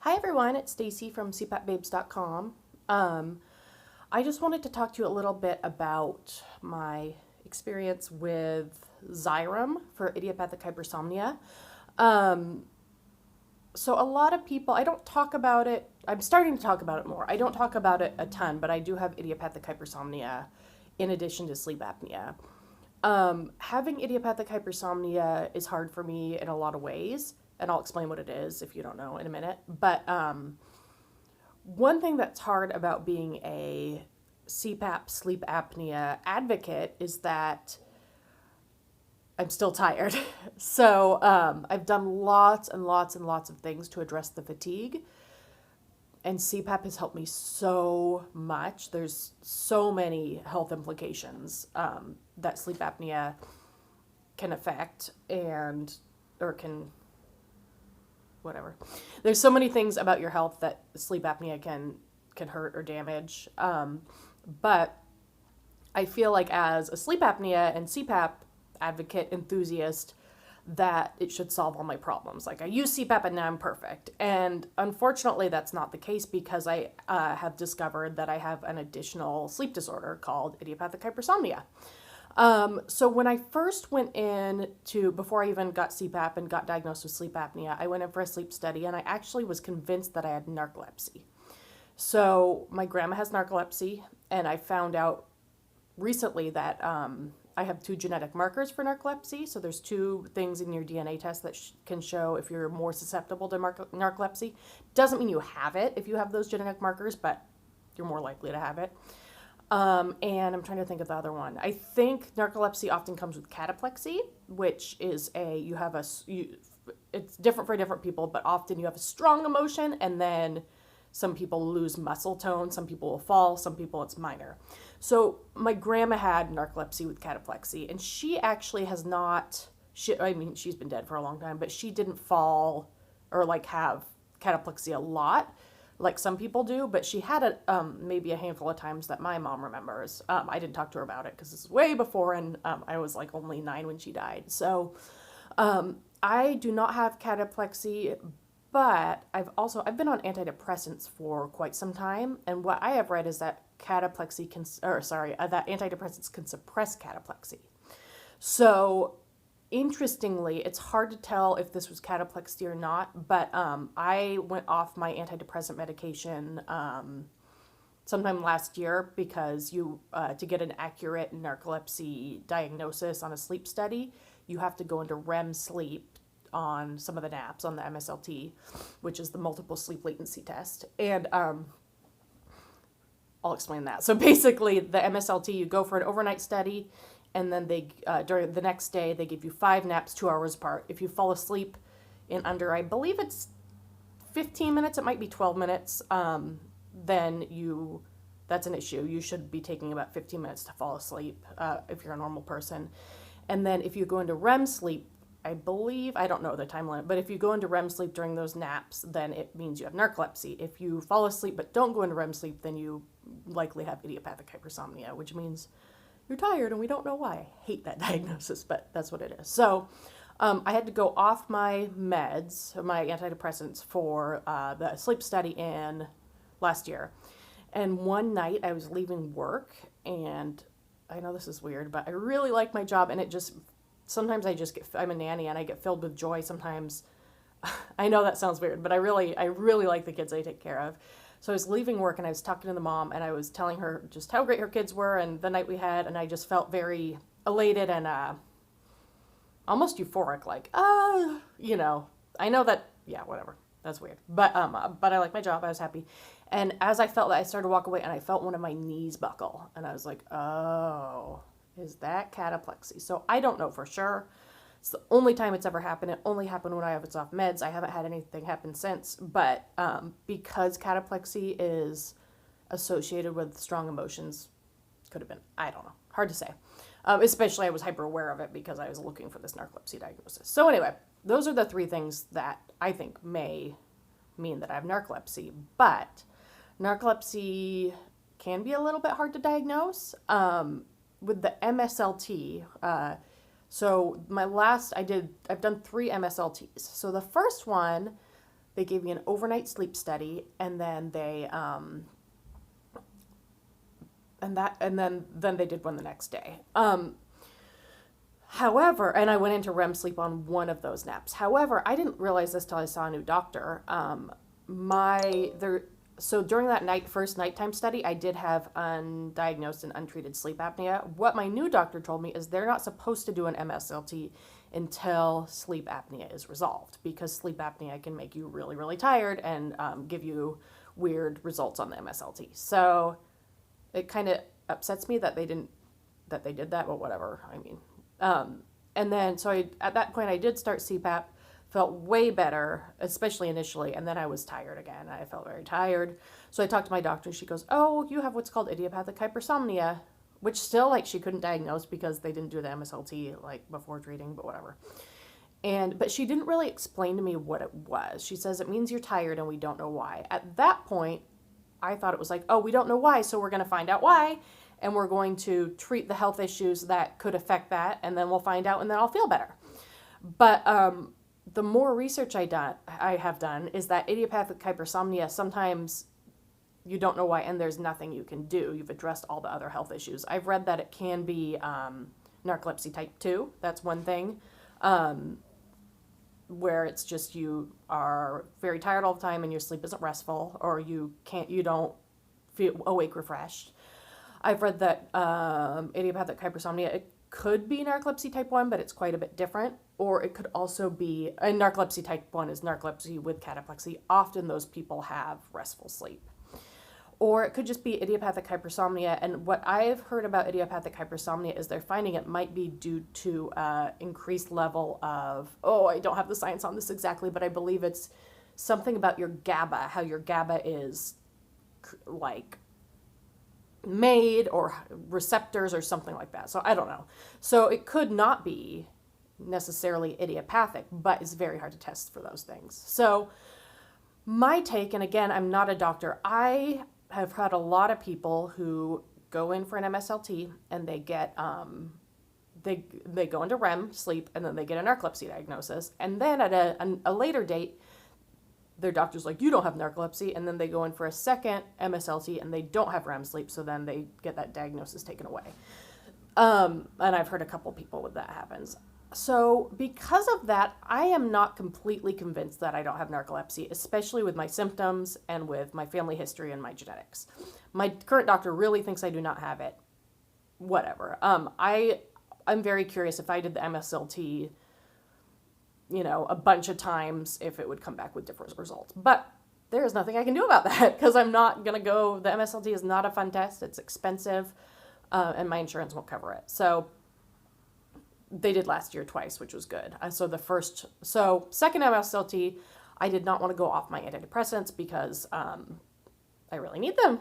Hi everyone, it's Stacy from CPAPbabes.com. I just wanted to talk to you a little bit about my experience with Xyrem for idiopathic hypersomnia. So a lot of people, I don't talk about it, I'm starting to talk about it more. I don't talk about it a ton, but I do have idiopathic hypersomnia in addition to sleep apnea. Having idiopathic hypersomnia is hard for me in a lot of ways, and I'll explain what it is if you don't know in a minute. But one thing that's hard about being a CPAP sleep apnea advocate is that I'm still tired. So I've done lots and lots and lots of things to address the fatigue. And CPAP has helped me so much. There's so many health implications that sleep apnea can affect or can, whatever. There's so many things about your health that sleep apnea can hurt or damage. But I feel like as a sleep apnea and CPAP advocate enthusiast, that it should solve all my problems. Like I use CPAP and now I'm perfect. And unfortunately, that's not the case because I have discovered that I have an additional sleep disorder called idiopathic hypersomnia. So when I first went before I even got CPAP and got diagnosed with sleep apnea, I went in for a sleep study and I actually was convinced that I had narcolepsy. So my grandma has narcolepsy and I found out recently that I have 2 genetic markers for narcolepsy. So there's 2 things in your DNA test that can show if you're more susceptible to narcolepsy. Doesn't mean you have it if you have those genetic markers, but you're more likely to have it. And I'm trying to think of the other one. I think narcolepsy often comes with cataplexy, which is it's different for different people, but often you have a strong emotion and then some people lose muscle tone, some people will fall, some people it's minor. So my grandma had narcolepsy with cataplexy, and she actually has not, she's been dead for a long time, but she didn't fall or have cataplexy a lot like some people do, but she had it maybe a handful of times that my mom remembers. I didn't talk to her about it because this is way before, and I was only 9 when she died. So I do not have cataplexy, but I've been on antidepressants for quite some time, and what I have read is that that antidepressants can suppress cataplexy. So interestingly, it's hard to tell if this was cataplexy or not, but I went off my antidepressant medication sometime last year because to get an accurate narcolepsy diagnosis on a sleep study, you have to go into REM sleep on some of the naps on the MSLT, which is the multiple sleep latency test. And I'll explain that. So basically, the MSLT, you go for an overnight study, and then during the next day, they give you 5 naps 2 hours apart. If you fall asleep in under, I believe it's 15 minutes, it might be 12 minutes, then that's an issue. You should be taking about 15 minutes to fall asleep if you're a normal person. And then if you go into REM sleep, I don't know the time limit, but if you go into REM sleep during those naps, then it means you have narcolepsy. If you fall asleep but don't go into REM sleep, then you likely have idiopathic hypersomnia, which means you're tired, and we don't know why. I hate that diagnosis, but that's what it is. So I had to go off my meds, my antidepressants, for the sleep study in last year. And one night I was leaving work, and I know this is weird, but I really like my job, and sometimes I'm a nanny and I get filled with joy sometimes. I know that sounds weird, but I really like the kids I take care of. So I was leaving work and I was talking to the mom and I was telling her just how great her kids were and the night we had, and I just felt very elated and almost euphoric, I know that, yeah, whatever. That's weird. But I like my job. I was happy. And as I felt that, I started to walk away and I felt one of my knees buckle. And I was like, oh, is that cataplexy? So I don't know for sure. It's the only time it's ever happened. It only happened when I was off meds. I haven't had anything happen since. But because cataplexy is associated with strong emotions, could have been, I don't know. Hard to say. Especially I was hyper aware of it because I was looking for this narcolepsy diagnosis. So anyway, those are the 3 things that I think may mean that I have narcolepsy. But narcolepsy can be a little bit hard to diagnose. With the MSLT, so I've done 3 MSLTs. So the first one They gave me an overnight sleep study, and then then they did one the next day. However, and I went into REM sleep on one of those naps. However, I didn't realize this till I saw a new doctor. So during that first nighttime study, I did have undiagnosed and untreated sleep apnea. What my new doctor told me is they're not supposed to do an MSLT until sleep apnea is resolved, because sleep apnea can make you really, really tired and give you weird results on the MSLT. So it kind of upsets me that they did that, but whatever. I mean, and then at that point I did start CPAP. Felt way better, especially initially, and then I was tired again. I felt very tired. So I talked to my doctor, and she goes, "Oh, you have what's called idiopathic hypersomnia," which still, like, she couldn't diagnose because they didn't do the MSLT, like, before treating, but whatever. But she didn't really explain to me what it was. She says, "It means you're tired and we don't know why." At that point, I thought it was like, oh, we don't know why, so we're going to find out why, and we're going to treat the health issues that could affect that, and then we'll find out, and then I'll feel better. But the more research I have done is that idiopathic hypersomnia, sometimes you don't know why, and there's nothing you can do. You've addressed all the other health issues. I've read that it can be narcolepsy type 2. That's one thing, where it's just you are very tired all the time and your sleep isn't restful, or you don't feel awake, refreshed. I've read that idiopathic hypersomnia, it could be narcolepsy type 1, but it's quite a bit different. Or it could also be, and narcolepsy type 1 is narcolepsy with cataplexy. Often those people have restful sleep. Or it could just be idiopathic hypersomnia. And what I've heard about idiopathic hypersomnia is they're finding it might be due to increased level of, I don't have the science on this exactly, but I believe it's something about your GABA, how your GABA is like made, or receptors or something like that. So I don't know. So it could not be necessarily idiopathic, but it's very hard to test for those things. So my take, and again, I'm not a doctor, I have had a lot of people who go in for an MSLT and they get they go into REM sleep, and then they get a narcolepsy diagnosis, and then at a later date their doctor's like, you don't have narcolepsy, and then they go in for a second MSLT and they don't have REM sleep, so then they get that diagnosis taken away. And I've heard a couple people with that happens. So because of that, I am not completely convinced that I don't have narcolepsy, especially with my symptoms and with my family history and my genetics. My current doctor really thinks I do not have it. Whatever. I'm very curious if I did the MSLT, a bunch of times, if it would come back with different results. But there is nothing I can do about that, because I'm not going to go. The MSLT is not a fun test. It's expensive, and my insurance won't cover it. So they did last year twice, which was good. Second MSLT, I did not want to go off my antidepressants because I really need them.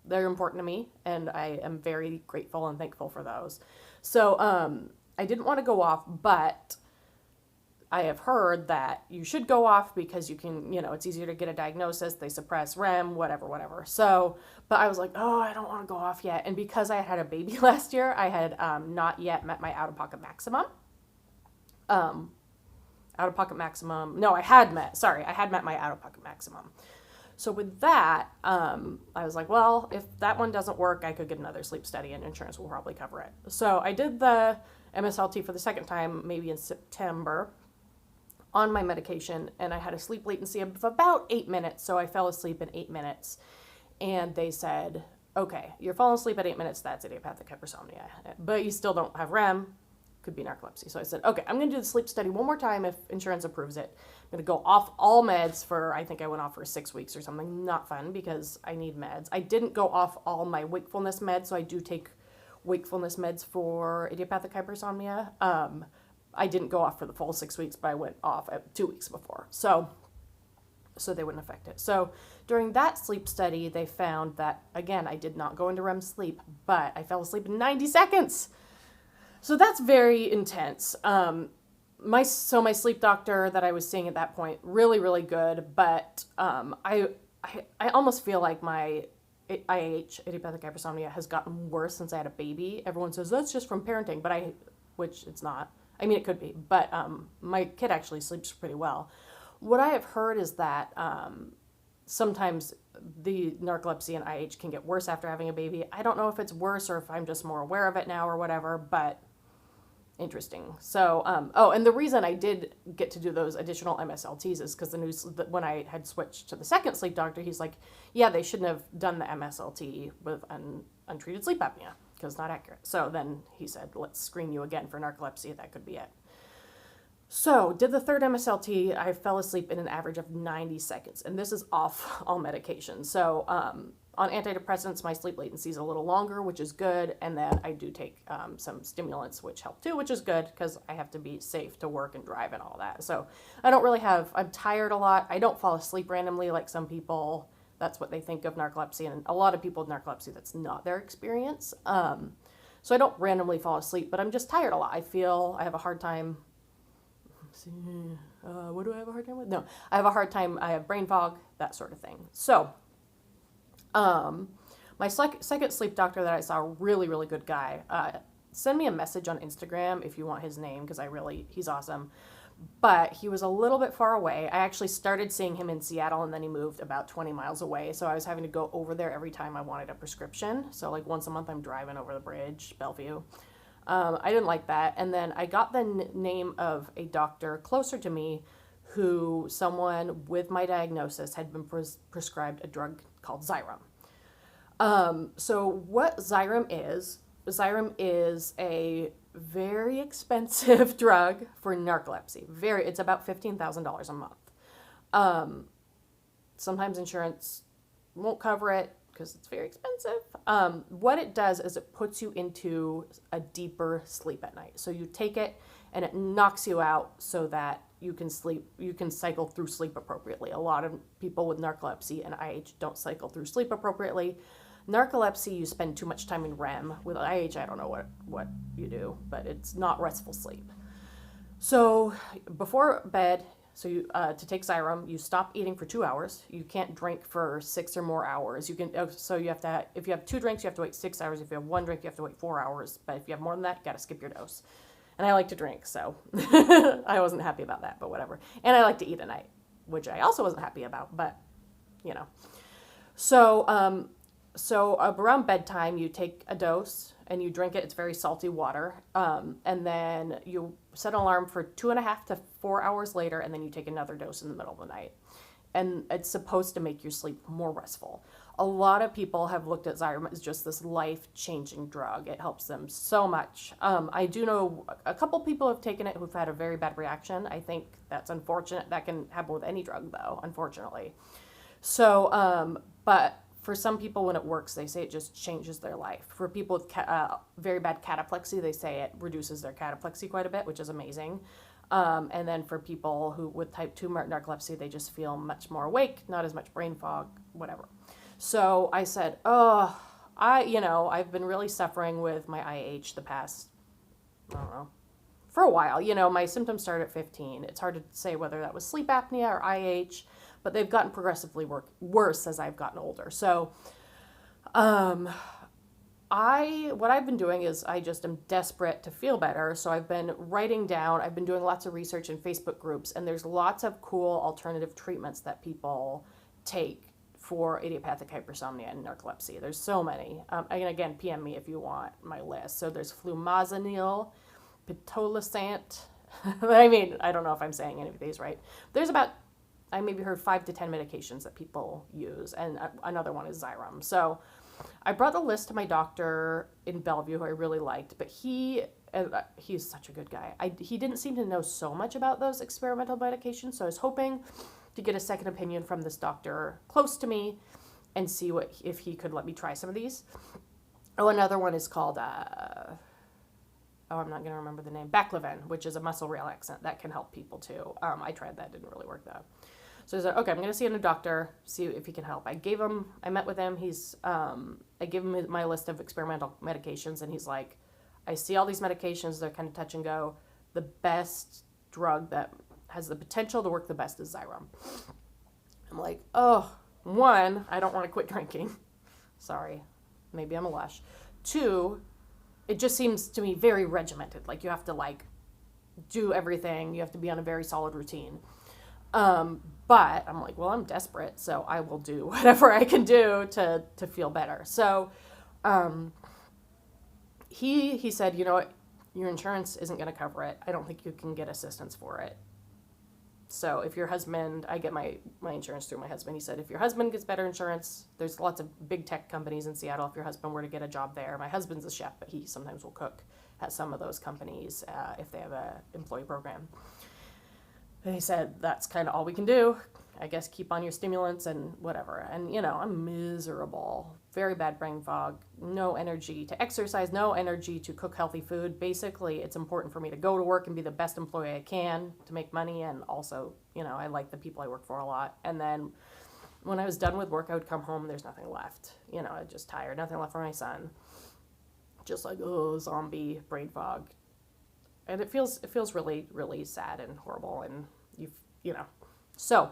They're important to me, and I am very grateful and thankful for those. So I didn't want to go off, but I have heard that you should go off because you can, it's easier to get a diagnosis. They suppress REM, whatever. So, but I was like, I don't want to go off yet. And because I had a baby last year, I had not yet met my out-of-pocket maximum. I had met my out-of-pocket maximum. So with that, I was like, well, if that one doesn't work, I could get another sleep study and insurance will probably cover it. So I did the MSLT for the second time, maybe in September, on my medication, and I had a sleep latency of about 8 minutes. So I fell asleep in 8 minutes, and they said, okay, you're falling asleep at 8 minutes, that's idiopathic hypersomnia, but you still don't have REM, could be narcolepsy. So I said, okay, I'm going to do the sleep study one more time if insurance approves it. I'm going to go off all meds I think I went off for 6 weeks or something. Not fun, because I need meds. I didn't go off all my wakefulness meds, so I do take wakefulness meds for idiopathic hypersomnia. I didn't go off for the full 6 weeks, but I went off at 2 weeks before. So they wouldn't affect it. So during that sleep study, they found that, again, I did not go into REM sleep, but I fell asleep in 90 seconds. So that's very intense. My sleep doctor that I was seeing at that point, really, really good, but I almost feel like my IH, idiopathic hypersomnia, has gotten worse since I had a baby. Everyone says that's just from parenting, which it's not. I mean, it could be, but my kid actually sleeps pretty well. What I have heard is that sometimes the narcolepsy and IH can get worse after having a baby. I don't know if it's worse or if I'm just more aware of it now or whatever, but interesting. So, and the reason I did get to do those additional MSLTs is because when I had switched to the second sleep doctor, he's like, yeah, they shouldn't have done the MSLT with untreated sleep apnea because it's not accurate. So then he said, let's screen you again for narcolepsy. That could be it. So, did the third MSLT, I fell asleep in an average of 90 seconds, and this is off all medication. So, on antidepressants, my sleep latency is a little longer, which is good, and then I do take some stimulants, which help too, which is good, because I have to be safe to work and drive and all that. So, I'm tired a lot. I don't fall asleep randomly like some people. That's what they think of narcolepsy, and a lot of people with narcolepsy, that's not their experience. So, I don't randomly fall asleep, but I'm just tired a lot. I have a hard time. What do I have a hard time with? No, I have a hard time. I have brain fog, that sort of thing. So, my second sleep doctor that I saw, really, really good guy. Send me a message on Instagram if you want his name, because he's awesome. But he was a little bit far away. I actually started seeing him in Seattle, and then he moved about 20 miles away. So I was having to go over there every time I wanted a prescription. So like once a month, I'm driving over the bridge, Bellevue. I didn't like that. And then I got the name of a doctor closer to me who someone with my diagnosis had been prescribed a drug called Xyrem. So what Xyrem is a very expensive drug for narcolepsy. It's about $15,000 a month. Sometimes insurance won't cover it because it's very expensive. What it does is it puts you into a deeper sleep at night. So you take it and it knocks you out so that you can cycle through sleep appropriately. A lot of people with narcolepsy and IH don't cycle through sleep appropriately. Narcolepsy, you spend too much time in REM. With IH, I don't know what you do, but it's not restful sleep. So before bed, to take Xyrem, you stop eating for 2 hours. You can't drink for 6 or more hours. If you have 2 drinks, you have to wait 6 hours. If you have 1 drink, you have to wait 4 hours. But if you have more than that, you got to skip your dose. And I like to drink, so I wasn't happy about that, but whatever. And I like to eat at night, which I also wasn't happy about, but So around bedtime, you take a dose and you drink it. It's very salty water. And then you set an alarm for 2.5 to 4 hours later, and then you take another dose in the middle of the night. And it's supposed to make your sleep more restful. A lot of people have looked at Xyrem as just this life-changing drug. It helps them so much. I do know a couple people have taken it who've had a very bad reaction. I think that's unfortunate. That can happen with any drug, though, unfortunately. So, but for some people, when it works, they say it just changes their life. For people with very bad cataplexy, they say it reduces their cataplexy quite a bit, which is amazing. And then for people with type 2 narcolepsy, they just feel much more awake, not as much brain fog, whatever. So I said, I've been really suffering with my IH the past, I don't know, for a while. My symptoms started at 15. It's hard to say whether that was sleep apnea or IH, but they've gotten progressively worse as I've gotten older. So, what I've been doing is I just am desperate to feel better. So I've been writing down, I've been doing lots of research in Facebook groups, and there's lots of cool alternative treatments that people take for idiopathic hypersomnia and narcolepsy. There's so many. And again, PM me if you want my list. So there's flumazenil, pitolisant. I don't know if I'm saying any of these right. There's I maybe heard 5 to 10 medications that people use, and another one is Xyrem. So I brought the list to my doctor in Bellevue, who I really liked, but he's such a good guy. He didn't seem to know so much about those experimental medications, so I was hoping to get a second opinion from this doctor close to me and see if he could let me try some of these. Oh, another one is called, I'm not going to remember the name, Baclofen, which is a muscle relaxant that can help people too. I tried that, didn't really work though. So I said, okay, I'm going to see a doctor, see if he can help. I met with him. I gave him my list of experimental medications, and he's like, I see all these medications, they're kind of touch and go. The best drug that has the potential to work the best is Xyrem. I'm like, one, I don't want to quit drinking. Sorry, maybe I'm a lush. 2, it just seems to me very regimented. Like you have to do everything. You have to be on a very solid routine. But I'm like, well, I'm desperate, so I will do whatever I can do to feel better. So he said, you know what, your insurance isn't going to cover it. I don't think you can get assistance for it. So if your husband, I get my insurance through my husband. He said, if your husband gets better insurance, there's lots of big tech companies in Seattle. If your husband were to get a job there, my husband's a chef, but he sometimes will cook at some of those companies if they have a employee program. And he said, that's kind of all we can do. I guess keep on your stimulants and whatever. And, you know, I'm miserable. Very bad brain fog. No energy to exercise. No energy to cook healthy food. Basically, it's important for me to go to work and be the best employee I can to make money. And also, you know, I like the people I work for a lot. And then when I was done with work, I would come home and there's nothing left. You know, I'm just tired. Nothing left for my son. Just like, oh, zombie brain fog. And it feels really, really sad and horrible. And you know, so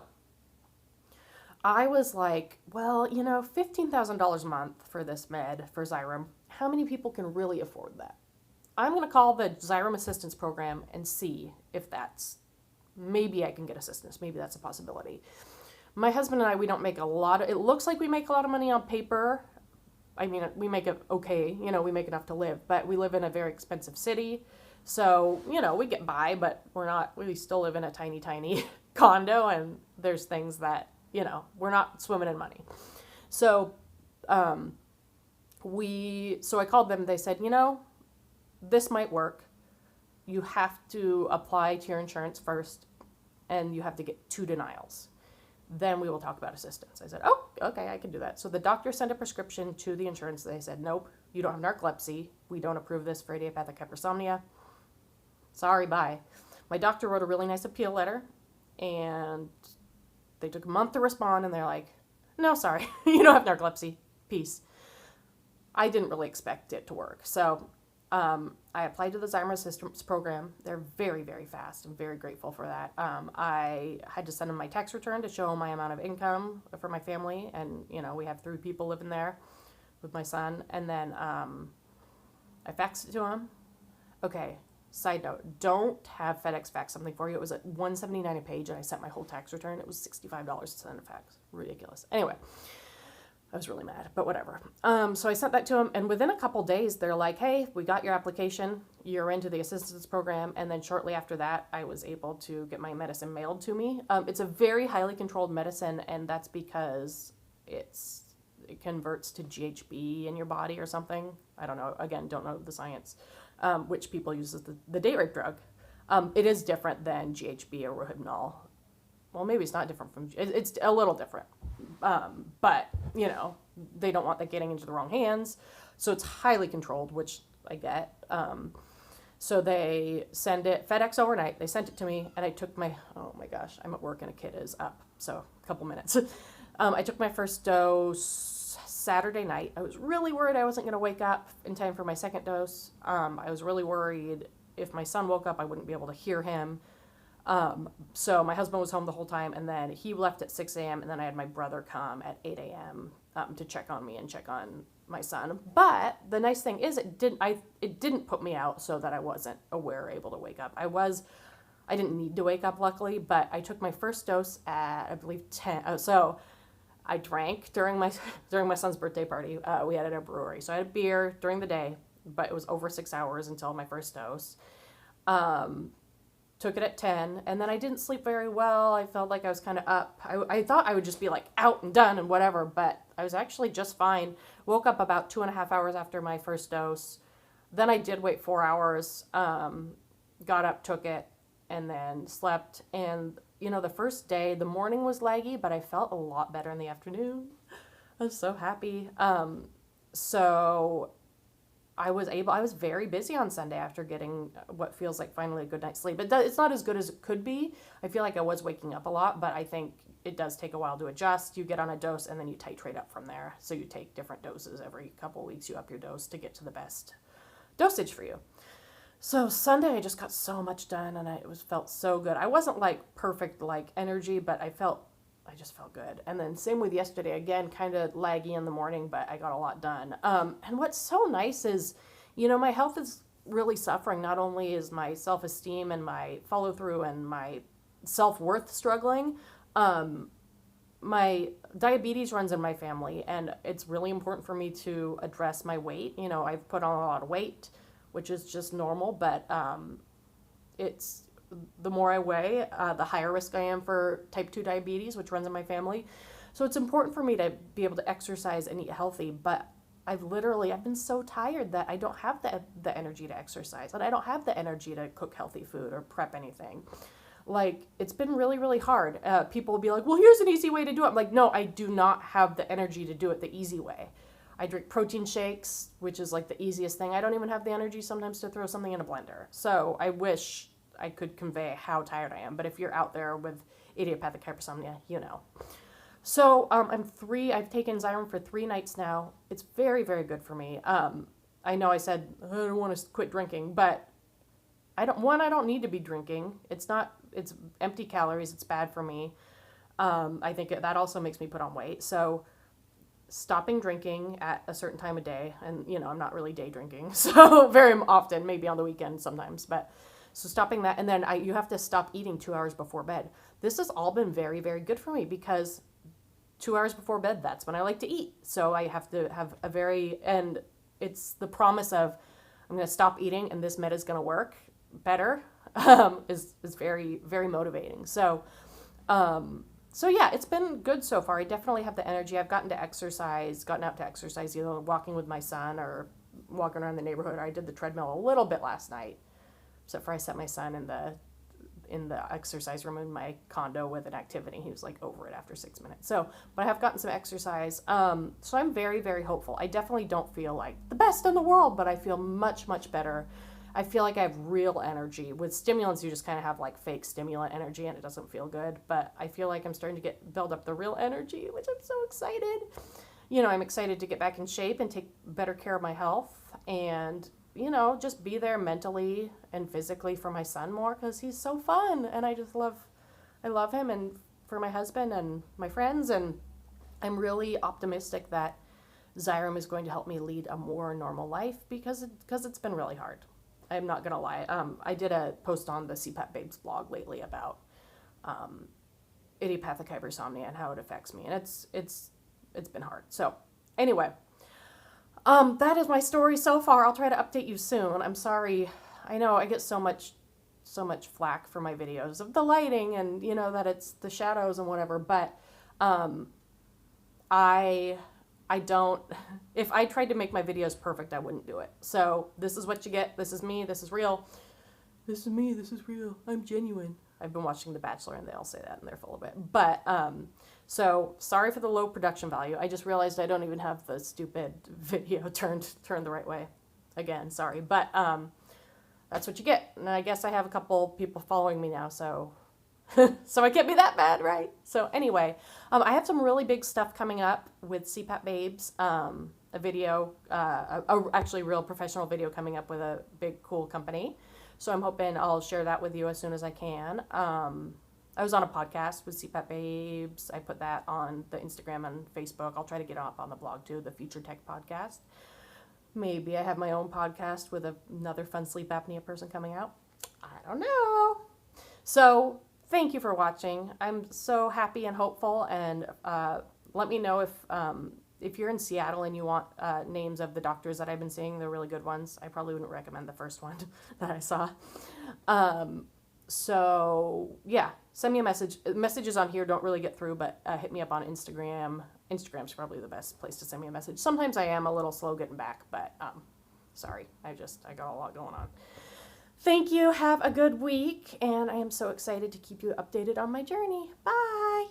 I was like, well, you know, $15,000 a month for this med, for Xyrem, how many people can really afford that? I'm going to call the Xyrem Assistance Program and see if maybe I can get assistance. Maybe that's a possibility. My husband and I, we don't make it looks like we make a lot of money on paper. I mean, we make it okay, you know, we make enough to live, but we live in a very expensive city. So, you know, we get by, but we still live in a tiny, tiny condo, and there's things that, you know, we're not swimming in money. So, so I called them. They said, you know, this might work. You have to apply to your insurance first, and you have to get 2 denials. Then we will talk about assistance. I said, oh, okay, I can do that. So the doctor sent a prescription to the insurance. They said, nope, you don't have narcolepsy. We don't approve this for idiopathic hypersomnia. Sorry, bye. My doctor wrote a really nice appeal letter, and they took a month to respond, and they're like, no, sorry, you don't have narcolepsy. Peace. I didn't really expect it to work. So I applied to the Xyrem Assistance Program. They're very, very fast. I'm very grateful for that. I had to send them my tax return to show my amount of income for my family, and, you know, we have 3 people living there with my son, and then I faxed it to him. Okay. Side note, don't have FedEx fax something for you. It was at $179 a page, and I sent my whole tax return. It was $65 to send a fax. Ridiculous. Anyway, I was really mad, but whatever. So I sent that to them, and within a couple days, they're like, hey, we got your application. You're into the assistance program. And then shortly after that, I was able to get my medicine mailed to me. It's a very highly controlled medicine, and that's because it converts to GHB in your body or something. I don't know. Again, don't know the science. Which people use as the date rape drug. It is different than GHB or Rohypnol. Well, maybe it's not different it's a little different. But, you know, they don't want that getting into the wrong hands. So it's highly controlled, which I get. So they send it, FedEx overnight, they sent it to me, and I took oh my gosh, I'm at work and a kid is up. So a couple minutes. I took my first dose Saturday night. I was really worried I wasn't going to wake up in time for my second dose. I was really worried if my son woke up, I wouldn't be able to hear him. So my husband was home the whole time, and then he left at 6 a.m., and then I had my brother come at 8 a.m. To check on me and check on my son. But the nice thing is it didn't put me out so that I wasn't aware or able to wake up. I didn't need to wake up, luckily, but I took my first dose at, I believe, 10. So I drank during my son's birthday party. We had it at a brewery. So I had a beer during the day, but it was over 6 hours until my first dose. Took it at 10, and then I didn't sleep very well. I felt like I was kind of up. I thought I would just be like out and done and whatever, but I was actually just fine. Woke up about 2.5 hours after my first dose. Then I did wait 4 hours, got up, took it, and then slept. And, you know, the first day, the morning was laggy, but I felt a lot better in the afternoon. I was so happy. So I was very busy on Sunday after getting what feels like finally a good night's sleep. It's not as good as it could be. I feel like I was waking up a lot, but I think it does take a while to adjust. You get on a dose and then you titrate up from there. So you take different doses every couple of weeks. You up your dose to get to the best dosage for you. So Sunday I just got so much done, and felt so good. I wasn't like perfect like energy, but I just felt good. And then same with yesterday, again, kind of laggy in the morning, but I got a lot done. And what's so nice is, you know, my health is really suffering. Not only is my self-esteem and my follow-through and my self-worth struggling, my diabetes runs in my family, and it's really important for me to address my weight. You know, I've put on a lot of weight, which is just normal, but it's the more I weigh, the higher risk I am for type 2 diabetes, which runs in my family. So it's important for me to be able to exercise and eat healthy, but I've been so tired that I don't have the energy to exercise, and I don't have the energy to cook healthy food or prep anything. Like, it's been really, really hard. People will be like, well, here's an easy way to do it. I'm like, no, I do not have the energy to do it the easy way. I drink protein shakes, which is like the easiest thing. I don't even have the energy sometimes to throw something in a blender. So I wish I could convey how tired I am. But if you're out there with idiopathic hypersomnia, you know. So I've taken Xyrem for 3 nights now. It's very, very good for me. I know I said I don't want to quit drinking, but I don't need to be drinking. It's empty calories. It's bad for me. I think that also makes me put on weight. So stopping drinking at a certain time of day, and you know, I'm not really day drinking, so very often, maybe on the weekend sometimes, but so stopping that, and then you have to stop eating 2 hours before bed. This has all been very, very good for me because 2 hours before bed, that's when I like to eat. So I have to have and it's the promise of I'm going to stop eating and this med is going to work better, is very, very motivating. So yeah, it's been good so far. I definitely have the energy. I've gotten out to exercise, either walking with my son or walking around the neighborhood. I did the treadmill a little bit last night, except for I set my son in the exercise room in my condo with an activity. He was like over it after 6 minutes. So, but I have gotten some exercise. So I'm very, very hopeful. I definitely don't feel like the best in the world, but I feel much, much better. I feel like I have real energy. With stimulants, you just kind of have like fake stimulant energy and it doesn't feel good. But I feel like I'm starting to build up the real energy, which I'm so excited. You know, I'm excited to get back in shape and take better care of my health and, you know, just be there mentally and physically for my son more because he's so fun. And I love him, and for my husband and my friends. And I'm really optimistic that Xyrem is going to help me lead a more normal life because it's been really hard. I'm not going to lie. I did a post on the CPAP Babes blog lately about idiopathic hypersomnia and how it affects me. And it's been hard. So anyway, that is my story so far. I'll try to update you soon. I'm sorry. I know I get so much flack for my videos of the lighting and, you know, that it's the shadows and whatever. But I don't, if I tried to make my videos perfect, I wouldn't do it. So this is what you get. This is me. This is real. This is me. This is real. I'm genuine. I've been watching The Bachelor and they all say that and they're full of it. But, so sorry for the low production value. I just realized I don't even have the stupid video turned the right way. Again, sorry. But, that's what you get. And I guess I have a couple people following me now, so so I can't be that bad, right? So anyway, I have some really big stuff coming up with CPAP Babes, a video, actually real professional video coming up with a big, cool company. So I'm hoping I'll share that with you as soon as I can. I was on a podcast with CPAP Babes. I put that on the Instagram and Facebook. I'll try to get it up on the blog too, the Future Tech Podcast. Maybe I have my own podcast with another fun sleep apnea person coming out. I don't know. So thank you for watching. I'm so happy and hopeful, and let me know if you're in Seattle and you want names of the doctors that I've been seeing. They're really good ones. I probably wouldn't recommend the first one that I saw. So yeah, send me a message. Messages on here don't really get through, but hit me up on Instagram. Instagram's probably the best place to send me a message. Sometimes I am a little slow getting back, but sorry. I got a lot going on. Thank you. Have a good week, and I am so excited to keep you updated on my journey. Bye!